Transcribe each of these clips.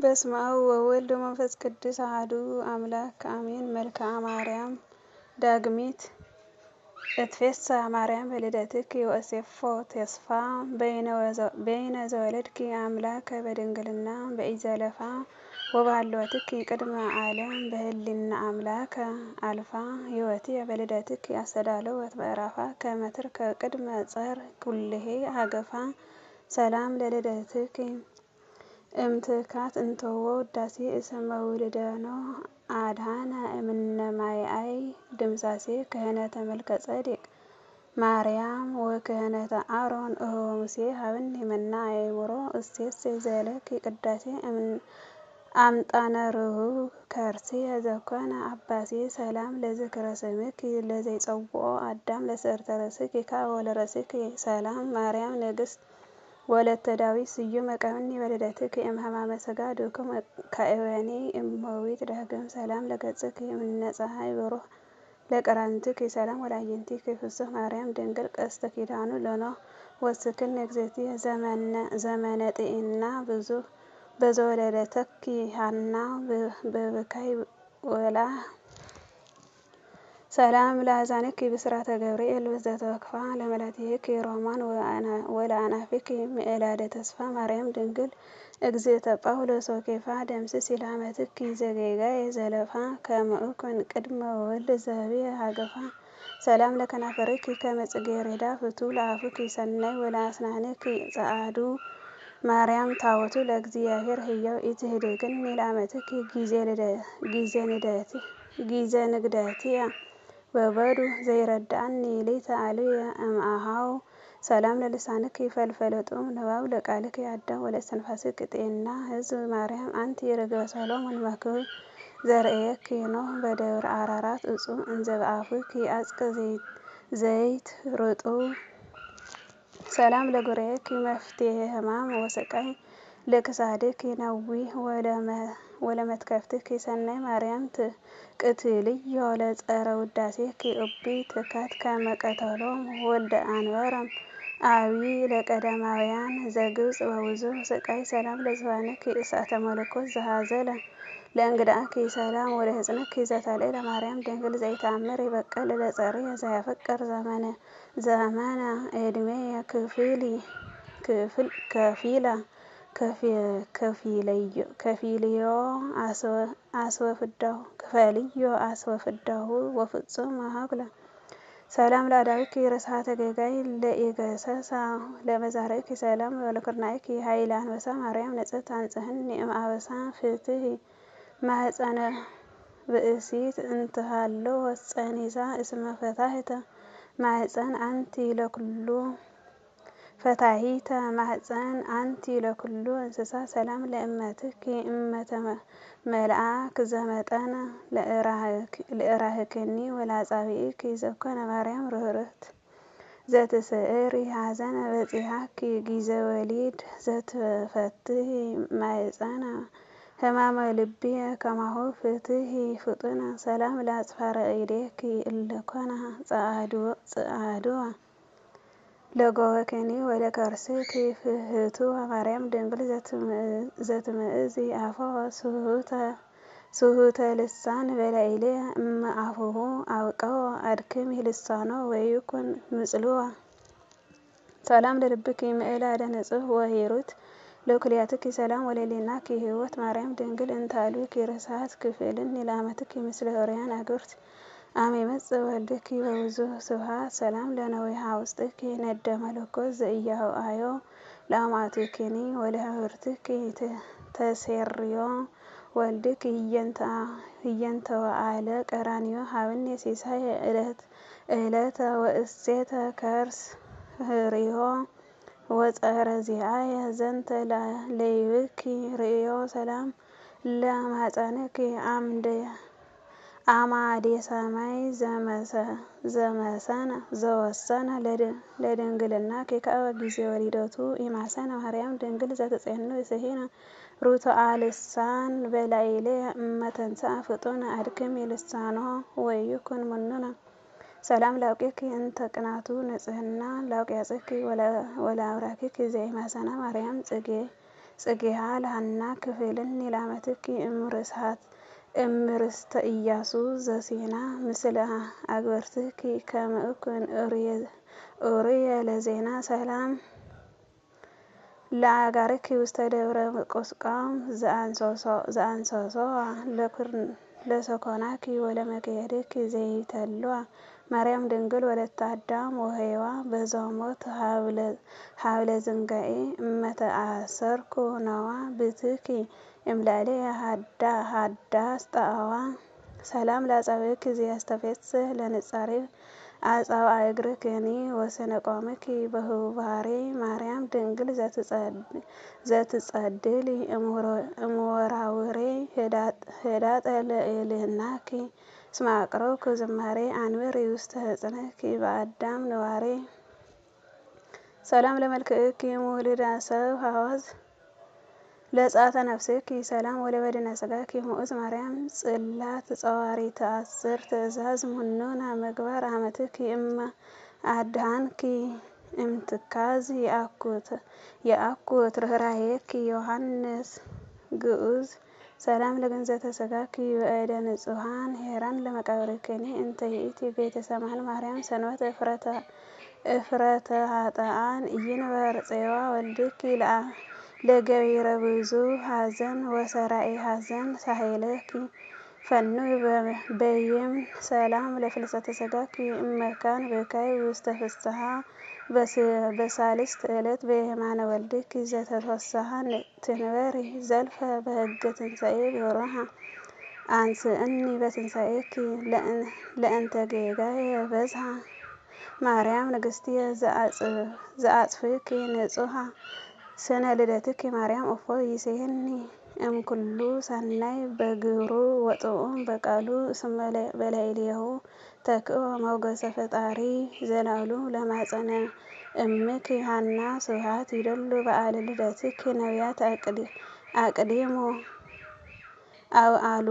በስመ አብ ወወልድ ወመንፈስ ቅዱስ አሐዱ አምላክ አሜን። መልክአ ማርያም ዳግሚት እትፌሳ ማርያም በልደትኪ ወእሴፎ ተስፋ በይነ ዘወለድኪ አምላከ በድንግልና በኢዘለፋ ወባልወትኪ ቅድመ ዓለም በህሊና አምላከ አልፋ ሕይወቴ በልደትኪ አስተዳለወት ምዕራፋ ከመትርከ ቅድመ ጸር ኩልሄ አገፋ ሰላም ለልደትኪ እምትካት እንተወ ውዳሴ እስመ ውልደኖ አድኃነ እምነ ማይአይ ድምሳሴ ክህነተ መልከ ጼዴቅ ማርያም ወክህነተ አሮን እሆ ሙሴ ሀብኒ መና አእምሮ እሴት ዘለኪ ቅዳሴ አምጣነ ርሁብ ከርሴ ዘኮነ አባሴ ሰላም ለዝክረ ስምኪ ለዘይጸውኦ አዳም ለስዕርተ ርእስኪ ወለርእስኪ ሰላም ማርያም ንግሥት ወለተ ዳዊት ስዩም ቀብኒ በልደትኪ እምሕማመ ሥጋ ድኩም ካእበኒ እመዊት ዳግም ሰላም ለገጽኪ እምነ ፀሐይ ብሩህ ለቀራንትኪ ሰላም ወላይንቲኪ ፍስሕ ማርያም ድንግል ቀስተ ኪዳኑ ለኖህ ወስክን እግዝእትየ ዘመነ ጥኢና ብዙሕ በዘወለደተኪ ሐና በብካይ ወላህ ሰላም ለአዛንኪ ብስራተ ገብርኤል ዘተወክፋ ለመላትኪ ሮማን ወለአናፍኪ ምዕላደ ተስፋ ማርያም ድንግል እግዝእተ ጳውሎስ ወኬፋ ደምስስ ኢላመትኪ ዘጌጋየ ዘለፋ ከመእኮን ቅድመ ወልድ ዘህብየ ሀገፋ ሰላም ለከናፈርኪ ከመ ጽጌረዳ ፍቱሕ ለአፉኪ ሰናይ ወለአስናንኪ ጸአዱ ማርያም ታቦቱ ለእግዚአብሔር ሕያው ኢትህድግኒ ለአመትኪ ጊዜ ንግደትየ በበዱ ዘይረድአኒ ሌተ አልየ እምአሃው ሰላም ለልሳንኪ ፈልፈለ ጡም ንባብ ለቃልኪ አዳም ወለእስትንፋስኪ ጤና ሕዝብ ማርያም አንቲ ርግበ ሰሎሞን መክብብ ዘርእየኪ ኖህ በደብረ አራራት እጹብ እንዘ በአፉኪ አጽቀ ዘይት ርጡብ ሰላም ለጉርኤኪ መፍትሔ ሕማም ወስቃይ ለክሳድኪ ነዊህ ወለመትከፍትኪ ሰናይ ማርያም ቅትልዮ ለጸረ ውዳሴኪ እቢ ትካት ከመ ቀተሎም ወልደ አንበረም አብይ ለቀዳማውያን ዘግብጽ በብዙሕ ስቃይ ሰላም ለዝባንኪ እሳተ መለኮት ዘሃዘለ ለእንግድአኪ ሰላም ወለሕፅንኪ ዘተልዕለ ማርያም ድንግል ዘይተአምር ይበቀል ለጸርየ ዘያፈቅር ዘመነ ዕድሜየ ከፊልዮ አስወፍዳሁ ወፍጹም ሀብለ ሰላም ለአዳዊኪ ርስሓተ ጌጋይ ለኢገሰሳ ለመዛርዕኪ ሰላም ወለኩርናዕኪ ኃይለ አንበሳ ማርያም ንጽሕት አንጽሕኒ እምአበሳ ፍትሒ ማኅፀነ ብእሲት እንተሃሎ ጸኒሳ እስመ ፈታሒተ ማኅፀን አንቲ ለኩሉ እንስሳ ሰላም ለእመትኪ እመተ መልአክ ዘመጠነ ለእራህክኒ ወለአጻብዒኪ ዘኮነ ማርያም ርህርህት ዘትስዕሪ ሐዘነ በጺሐኪ ጊዜ ወሊድ ዘትፈትሒ ማኅፀነ ሕማመ ልብየ ከማሁ ፍትሒ ፍጡነ ሰላም ለአጽፋረ እዴኪ እለኮነ ጸአድወ ለጎወክኒ ወለከርስኪ ፍህቱወ ማርያም ድንግል ዘትምእዚ አፈወ ስሁተ ልሳን በላዕሌየ እምአፉሁ አውቀወ አድክሚ ልሳኖ ወይኩን ምጽልወ ሰላም ለልብኪ ምዕላደ ንጹሕ ወሂሩት ለኩልያትኪ ሰላም ወለሊናኪ ሕይወት ማርያም ድንግል እንተ አልብኪ ርስሓት ክፍልኒ ለአመትኪ ምስለ ኦርያን አግብርት አመ ይመጽእ ወልድኪ በብዙሕ ስብሐት ሰላም ለነዊሃ ውስጥኪ ነደ መለኮት ዘኢያውአዮ ለአማትክኒ ወለኅብርትኪ ተሴርዮ ወልድኪ ህየንተ ወአለ ቀራንዮ ሀብኒ ሲሳየ ዕለተ ወእሴተ ከርስ ህርዮ ወጸረ ዚአየ ዘንተ ለይብኪ ርእዮ ሰላም ለማኅፀንኪ አማደ ሰማይ ዘወሰነ ለድንግልናኪ ከአበ ጊዜ ወሊደቱ ኢማሰነ ማርያም ድንግል ዘትጼኑ ስሒነ ሩቱዐ ልሳን በላዕሌየ እመ ተንሥአ ፍጡነ አድክሚ ልሳኖ ወይኩን ምኑነ ሰላም ለአውቄኪ እንተ ቅንዓቱ ንጽሕና ለአውቅያጽኪ ወለአብራኪኪ ዘኢማሰና ማርያም ጽጌ ጽጌሃ ለሃና ክፍልን ላመትኪ እምርስተ ኢያሱ ዘሲና ምስለ አግበርትኪ ከመእኩን ኡርየ ለዜና ሰላም ለአጋርኪ ውስተ ደብረ ቁስቋም ዘአንሶሶዋ ለሰኮናኪ ወለመክየድኪ ዘይተልዋ ማርያም ድንግል ወለተ አዳም ወሔዋ በዘሞት ሀብለ ዝንጋኤ እመተአሰርኩ ነዋ ብትኪ እምላሌ ሃዳስ ጣዋ ሰላም ላጻብዕኪ ዘያስተፌስሕ ለንጻሬ አጻብዓ እግርክኒ ወስነ ቆምኪ በህባሬ ማርያም ድንግል ዘትጸድሊ እምወራውሬ ህዳጠ ለእልህናኪ እስመ አቅረብኩ ዝማሬ አንብር ውስተ ህጽንኪ በአዳም ንዋሬ ሰላም ለመልክዕኪ ሙልዳ ሰብ ሀዋዝ ለጻተ ነፍስኪ ሰላም ወለበድነ ስጋኪ ሙእዝ ማርያም ጽላት ጸዋሪተ አስር ትእዛዝ ሙኑና ምግባር አመትኪ እመ አድኃንኪ እምትካዝ የአኩት ርኅራኄኪ ዮሐንስ ግዑዝ ሰላም ለገንዘተ ስጋኪ በእደ ንጹሐን ሄራን ለመቃብርክኒ እንተ ይእቲ ቤተ ሰማን ማርያም ሰንበተ እፍረተ ኃጥአን ይንበር ፄዋ ወልድኪ ለገቢረ ብዙ ሐዘን ወሰራኤ ሐዘን ሳሄለኪ ፈኑ በይም ሰላም ለፍልሰተ ስጋኪ እመካን በካይ ውስተ ፍስሐ በሳልስት ዕለት በየማነ ወልድኪ ዘተፈስሐ ትንበሪ ዘልፈ በሕገ ትንሣኤ ብሩሃ አንስእኒ በትንሣኤኪ ለእንተ ጌጋየ በዝሃ ማርያም ንግሥትየ ዘአጽፍኪ ንጹሃ ስነ ልደትኪ ማርያም እፎ ይሴኒ እምኩሉ ሰናይ በግብሩ ወጥዑም በቃሉ እስመ በላዕሌሁ ተክእወ ሞገሰ ፈጣሪ ዘላሉ ለማፀነ እምኪ ሐና ስብሐት ይደሉ በዓለ ልደትኪ ነቢያት አቅዲሙ አብአሉ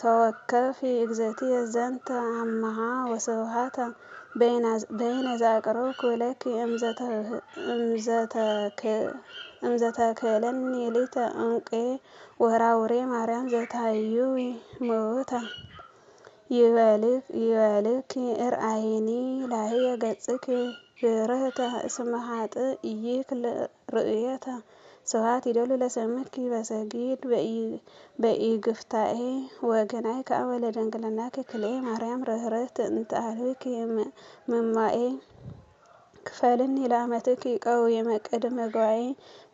ተወከፊ እግዝእትየ ዘንተ አምሃ ወስብሐተ በይነ ዘአቅረብኩ ለኪ እምዘተክህለኒ ሊተ እንቄ ወራውሬ ማርያም ዘታሕይዊ ምውታ ይበልኪ እርአይኒ ላህየ ገጽኪ ብርህተ እስመ ኃጥእ ኢይክል ርእየተ ስብሐት ይደሉ ለስምኪ በሰጊድ በኢግፍታኤ ወገናይ ከአበ ለድንግልናኪ ክልኤ ማርያም ርኅርህት እንተ አልብኪ ምማኤ ክፈልኒ ለአመትኪ ቀዊመ ቅድመ ጓኤ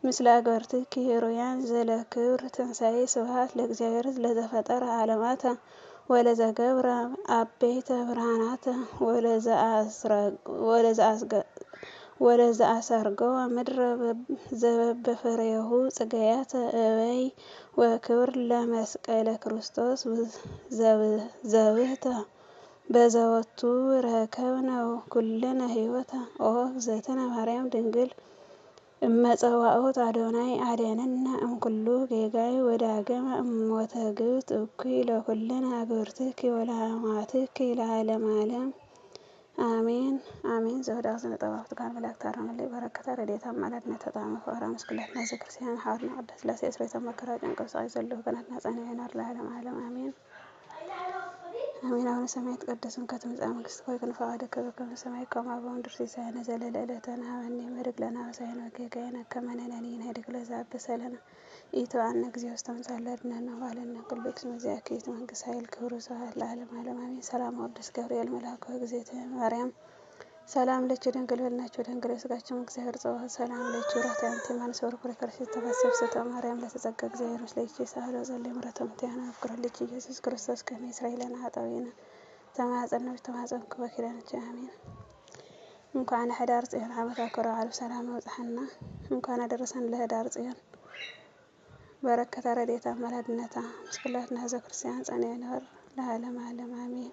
ምስለ አግበርትኪ ሩያን ዘለክብር ትንሣኤ ስብሐት ለእግዚአብሔር ለዘፈጠረ ዓለማተ ወለዘገብረ አበይተ ብርሃናተ ወለዘአሰርገወ ምድረ ዘበበፍሬሁ ጽጌያተ እበይ ወክብር ለመስቀለ ክርስቶስ ዘብህተ በዘወቱ ረከብነ ኩልነ ሕይወተ ኦ እግዝእትነ ማርያም ድንግል እመጸዋዕት አዶናይ አድኅነነ እምኩሉ ጌጋይ ወዳግመ እሞተ ግብጽ እኩይ ለኩልነ አግብርትኪ ወለአማትኪ ለዓለመ ዓለም አሜን አሜን። ዘወዳት ዘነጠባብት ጋር መላእክት አራመላይ በረከታ ረድኤታ አማላድነት ተጣመ ፈራ ምስክላትና ዘክርስቲያን ሐዋርና ቅዱስ ሥላሴ እስሬተ መከራ ጨንቀብ ጻይ ዘለሁ ገናትና ጻና ይናር ለዓለመ ዓለም አሜን አሜን። አቡነ ሰማያት ይትቀደስ ስምከ ትምጻእ መንግሥትከ ወይኩን ፈቃድከ በከመ በሰማይ ከማሁ በምድር ሲሳየነ ዘለለ ዕለትነ ሀበነ ኅድግ ለነ አበሳነ ወጌጋየነ ከመ ንሕነኒ ንኅድግ ለዘአበሰ ለነ ኢተወአነ እግዚኦ ውስተ ምጽአት አድኅነነ ወባልነ ኩሉ እስመ ዚአከ ይእቲ መንግሥት ኃይል ክብር ስብሐት ለዓለመ ዓለም አሜን። ሰላም ቅዱስ ገብርኤል መልአከ እግዝእትነ ማርያም ሰላም ለኪ ድንግል ወለድናችሁ ድንግል ስጋችን እግዚአብሔር ጸባኦት ሰላም ለኪ ብሩክት አንቲ እምአንስት ወርኩ ተፈሥሕት ማርያም ለተጸጋ እግዚአብሔር ምስሌኪ ሳህሎ ጸልይ ምሕረተ እምቲአነ አፍቅሮ ልጅ ኢየሱስ ክርስቶስ ከመ ይስረይ ለነ ኃጣውኢነ ተማጸነው ተማጸንኩ በኪዳንኪ አሜን። እንኳን ህዳር ጽዮን ዓመት አክብረ በዓል ሰላም ወጽሐና እንኳን አደረሰን ለህዳር ጽዮን በረከታ ረድኤታ አማላድነታ ምስክላትና ዘክርስቲያን ጸና ይኖር ለዓለመ ዓለም አሜን።